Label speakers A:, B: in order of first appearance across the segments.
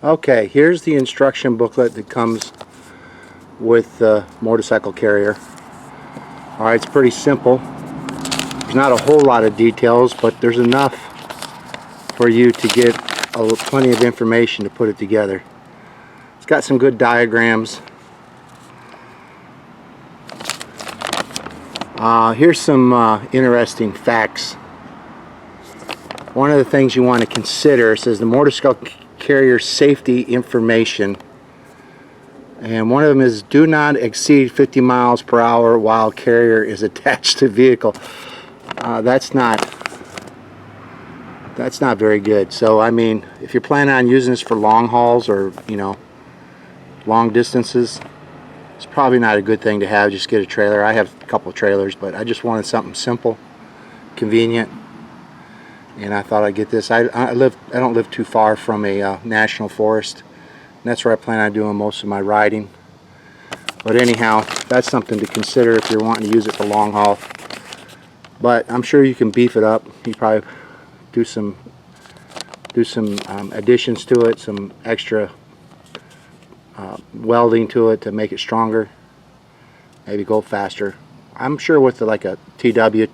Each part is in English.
A: Okay, here's the instruction booklet that comes with the motorcycle carrier. Alright, it's pretty simple. There's not a whole lot of details, but there's enough for you to get plenty of information to put it together. It's got some good diagrams. Here's some interesting facts. One of the things you want to consider says the motorcycle carrier safety information, and one of them is do not exceed 50 miles per hour while carrier is attached to vehicle. That's not very good. So I mean, if you're planning on using this for long hauls or long distances, it's probably not a good thing to have. Just get a trailer. I have a couple of trailers, but I just wanted something simple, convenient, and I thought I'd get this. I don't live too far from a national forest, and that's where I plan on doing most of my riding. But anyhow, that's something to consider if you're wanting to use it for long haul. But I'm sure you can beef it up. You probably do some additions to it, some extra welding to it to make it stronger, maybe go faster. I'm sure with like a TW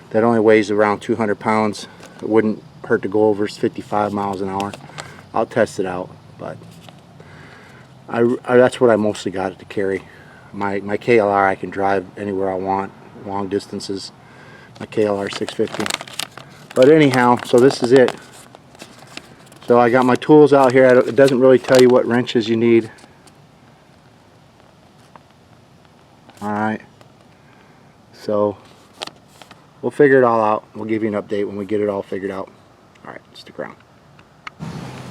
A: that only weighs around 200 pounds, it wouldn't hurt to go over 55 miles an hour. I'll test it out, but that's what I mostly got it to carry. My KLR I can drive anywhere I want, long distances, my KLR 650. But anyhow, so this is it. So I got my tools out here. It doesn't really tell you what wrenches you need. Alright, so we'll figure it all out. We'll give you an update when we get it all figured out. Alright, stick around.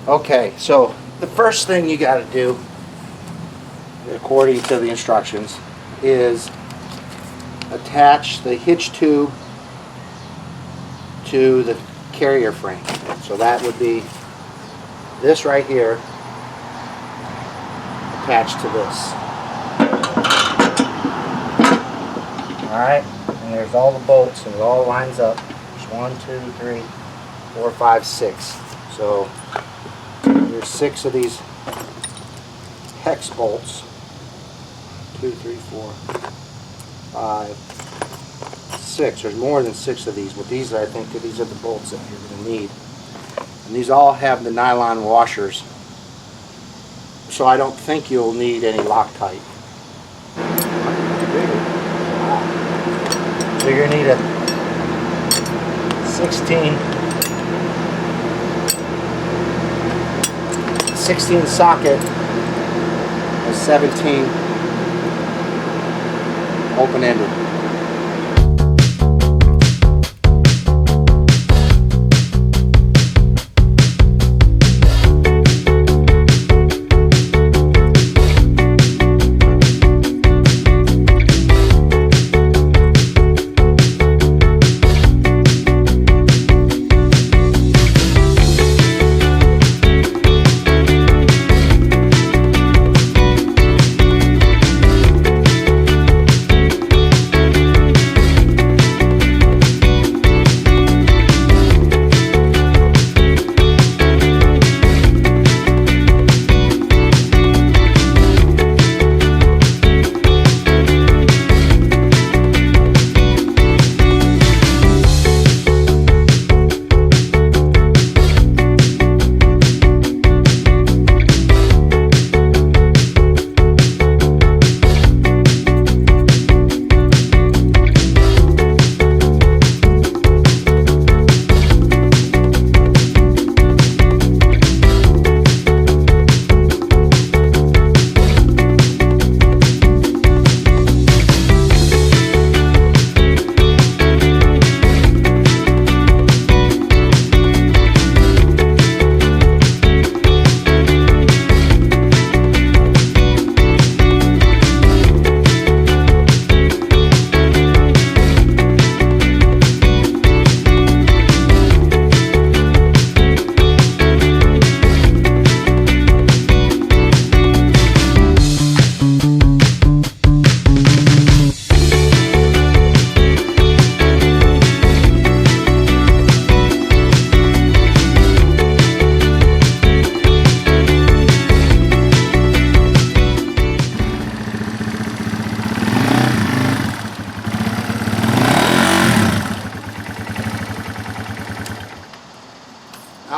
A: Okay, so the first thing you got to do, according to the instructions, is attach the hitch tube to the carrier frame. So that would be this right here attached to this. Alright, and there's all the bolts and it all lines up. There's 1, 2, 3, 4, 5, 6. So there's 6 of these hex bolts. 2, 3, 4, 5, 6. There's more than 6 of these, but these I think these are the bolts that you're going to need. And these all have the nylon washers, so I don't think you'll need any Loctite. So you're going to need a 16 socket, a 17 open-ended.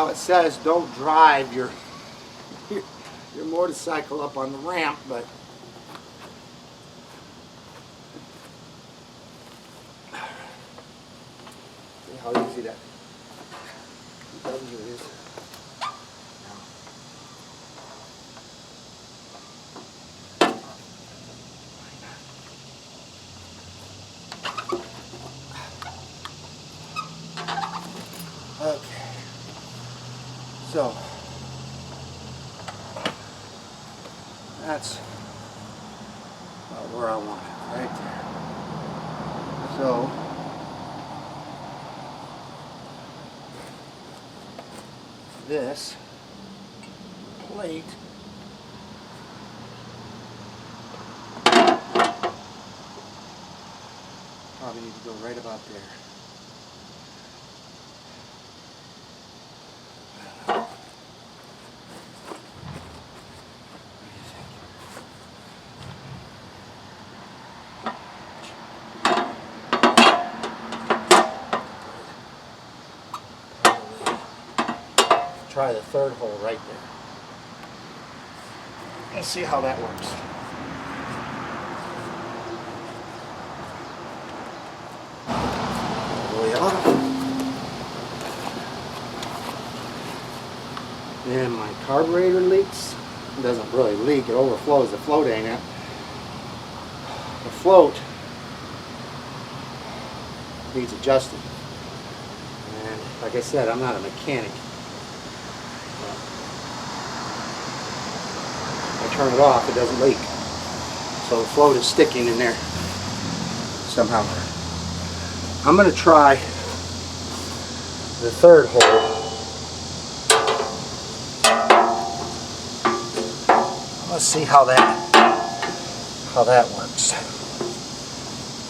A: how it says don't drive your motorcycle up on the ramp, but see how easy that W is. Okay, so that's about where I want it, right there. So this plate probably need to go right about there. Try the third hole right there. Let's see how that works. All the way up. And my carburetor leaks. It doesn't really leak, it overflows. The float ain't it. The float needs adjusting. And like I said, I'm not a mechanic. Turn it off, it doesn't leak. So the float is sticking in there somehow. I'm going to try the third hole. Let's see how that works.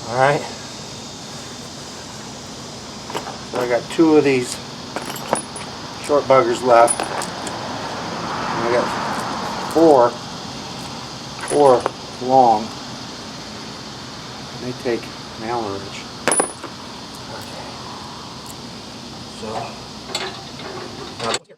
A: All right. So I got 2 of these short buggers left. And I got 4 long. They take an Allen wrench. Okay. So here.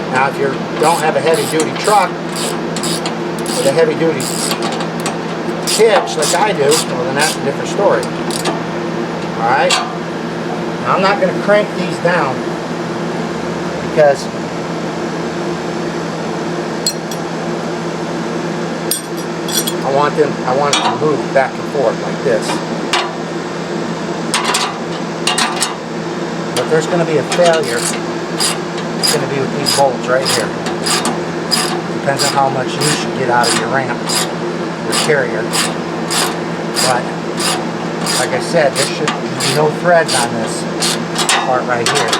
A: Now if you don't have a heavy duty truck with a heavy duty hitch like I do, well then that's a different story. Alright? Now I'm not going to crank these down because I want it to move back and forth like this. if there's going to be a failure, it's going to be with these bolts right here. Depends on how much use you get out of your ramp, your carrier. But like I said, there should be no threads on this part right here.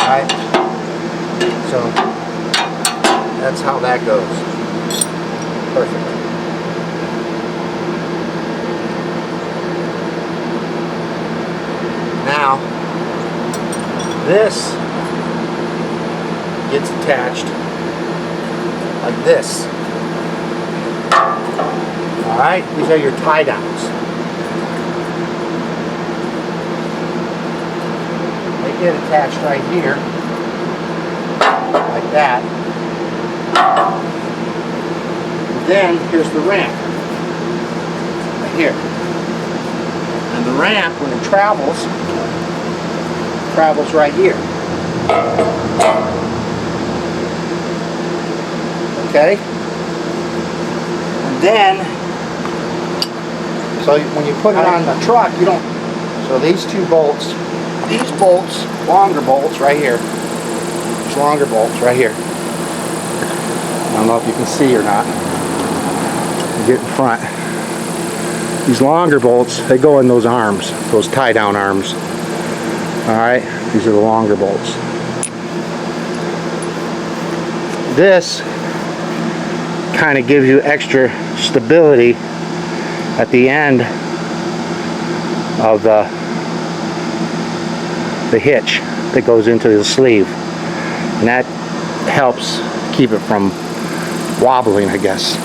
A: Alright? So that's how that goes. Perfect. Now, this gets attached like this. Alright, these are your tie downs. They get attached right here, like that. Then here's the ramp, right here. And the ramp, when it travels right here. Okay? And then, so when you put it on the truck, you don't, so these two bolts, longer bolts right here, these longer bolts right here. I don't know if you can see or not. Get in front. These longer bolts, they go in those arms, those tie down arms. Alright, these are the longer bolts. This kind of gives you extra stability at the end of the hitch that goes into the sleeve, and that helps keep it from wobbling, I guess.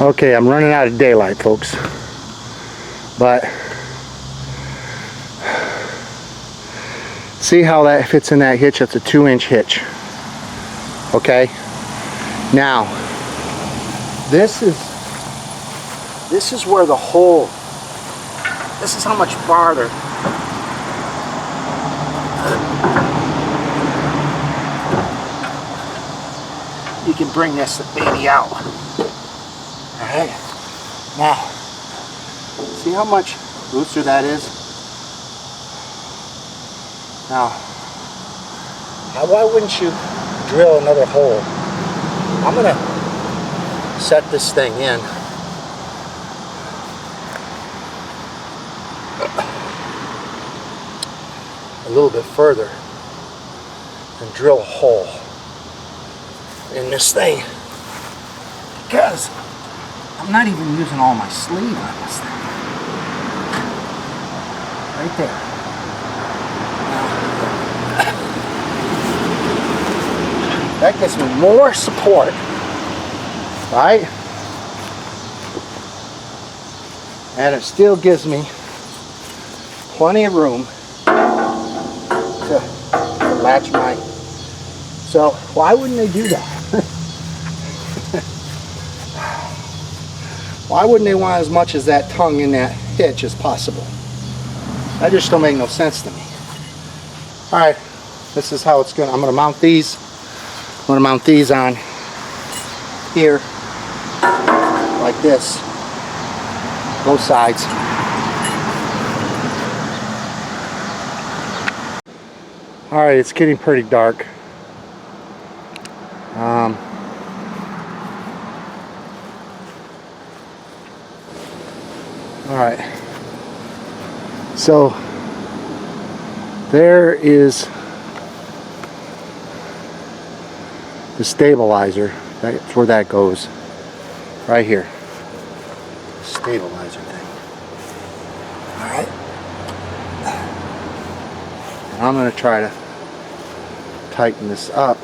A: Okay, I'm running out of daylight, folks, but see how that fits in that hitch? That's a 2-inch hitch. Okay, now this is where the hole, this is how much farther you can bring this baby out. Alright, now see how much looser that is? Now why wouldn't you drill another hole? I'm gonna set this thing in. A little bit further and drill a hole in this thing, because I'm not even using all my sleeve on this thing. Right there. That gives me more support, right? And it still gives me plenty of room to latch my, so why wouldn't they do that? Why wouldn't they want as much as that tongue in that hitch as possible? That just don't make no sense to me. Alright, this is how it's gonna, I'm gonna mount these. I'm gonna mount these on here like this, both sides. Alright, it's getting pretty dark. Alright, so there is the stabilizer. That's where that goes, right here. Stabilizer thing. Alright, and I'm going to try to tighten this up.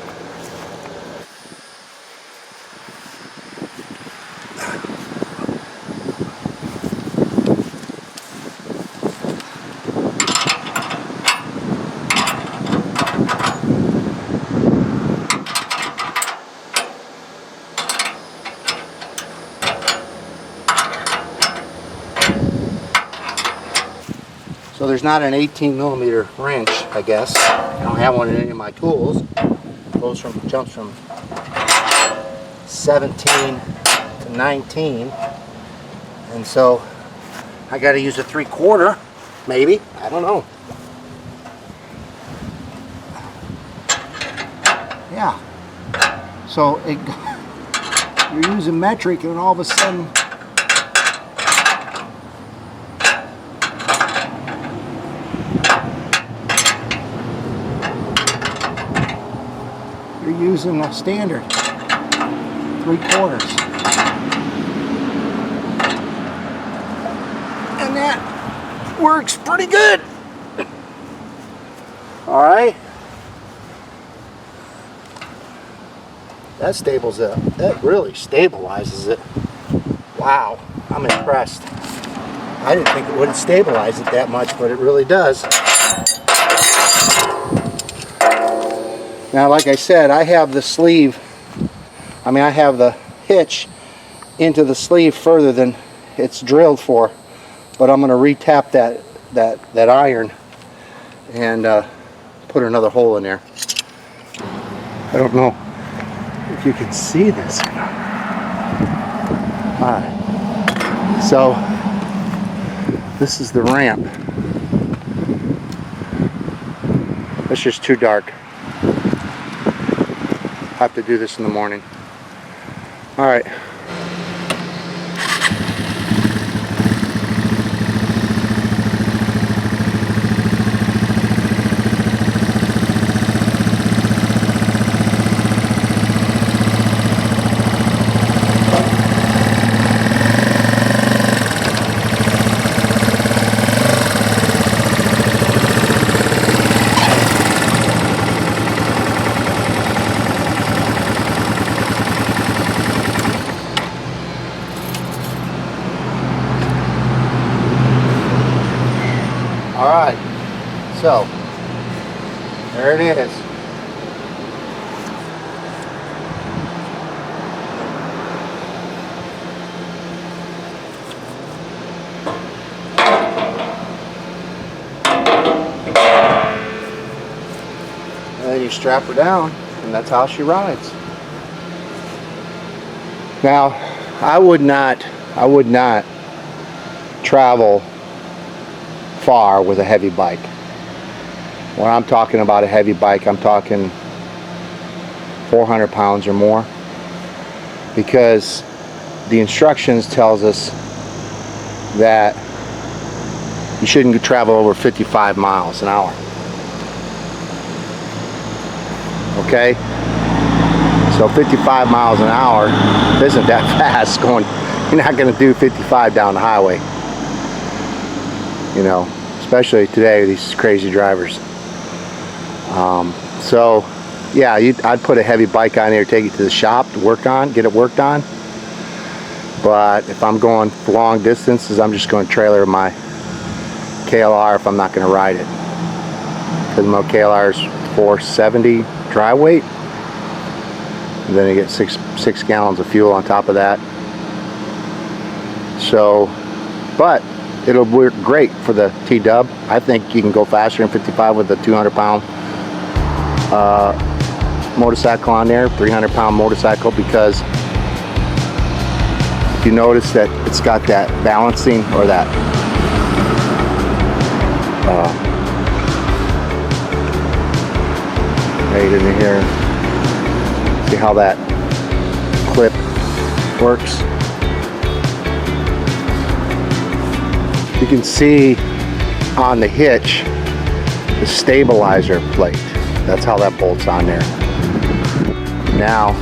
A: So there's not an 18mm wrench, I guess. I don't have one in any of my tools. Jumps from 17 to 19, and so I got to use a 3/4, maybe. I don't know. Yeah. So you're using metric, and all of a sudden, you're using a standard 3/4. And that works pretty good. All right. That that really stabilizes it. Wow, I'm impressed. I didn't think it would stabilize it that much, but it really does. Now, like I said, I have the sleeve, I have the hitch into the sleeve further than it's drilled for, but I'm going to re-tap that iron and put another hole in there. I don't know if you can see this or not. Alright, so this is the ramp. It's just too dark. I have to do this in the morning. Alright. Alright, so there it is. And then you strap her down, and that's how she rides. Now, I would not travel far with a heavy bike. When I'm talking about a heavy bike, I'm talking 400 pounds or more, because the instructions tells us that you shouldn't travel over 55 miles an hour. Okay, so 55 miles an hour isn't that fast. You're not going to do 55 down the highway, you know, especially today, these crazy drivers. So yeah, I'd put a heavy bike on here, take it to the shop to get it worked on. But if I'm going long distances, I'm just going to trailer my KLR if I'm not going to ride it, because my KLR is 470 dry weight, and then you get six gallons of fuel on top of that. So, but it'll work great for the T-Dub. I think you can go faster than 55 with a 200-pound motorcycle on there, 300-pound motorcycle, because if you notice that it's got that balancing, or that right in here. See how that clip works? You can see on the hitch the stabilizer plate. That's how that bolts on there. Now,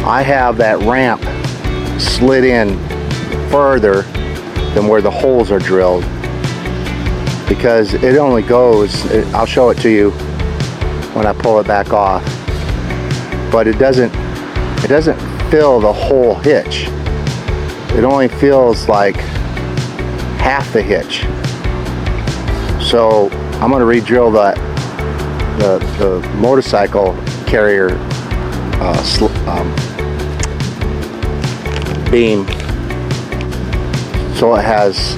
A: I have that ramp slid in further than where the holes are drilled, because it only goes, I'll show it to you when I pull it back off, but it doesn't fill the whole hitch. It only feels like half the hitch. So I'm going to re-drill the motorcycle carrier beam, so it has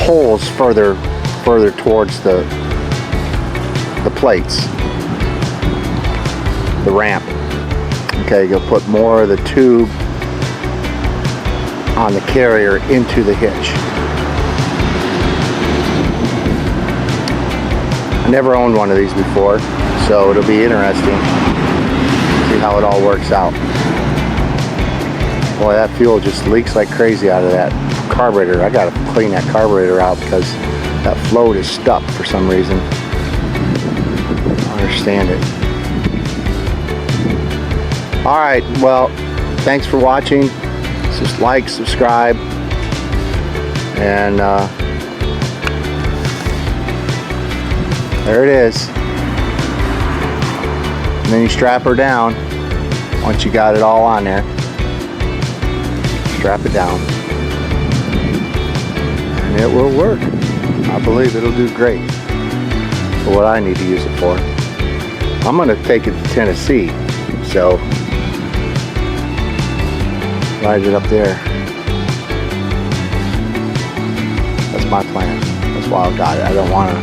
A: holes further towards the plates, the ramp. Okay, you'll put more of the tube on the carrier into the hitch. I never owned one of these before, so it'll be interesting to see how it all works out. Boy, that fuel just leaks like crazy out of that carburetor. I gotta clean that carburetor out because that float is stuck for some reason. I don't understand it. Alright, well, thanks for watching. Just like, subscribe, and there it is. And then you strap her down once you got it all on there. Strap it down. And it will work. I believe it'll do great for what I need to use it for. I'm going to take it to Tennessee, so ride it up there. That's my plan. That's why I got it. I don't want to.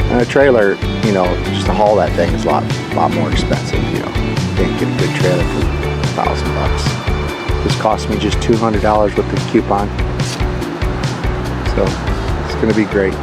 A: And a trailer, you know, just to haul that thing is a lot more expensive. You know, you can't get a good trailer for $1,000. This cost me just $200 with the coupon. So it's going to be great.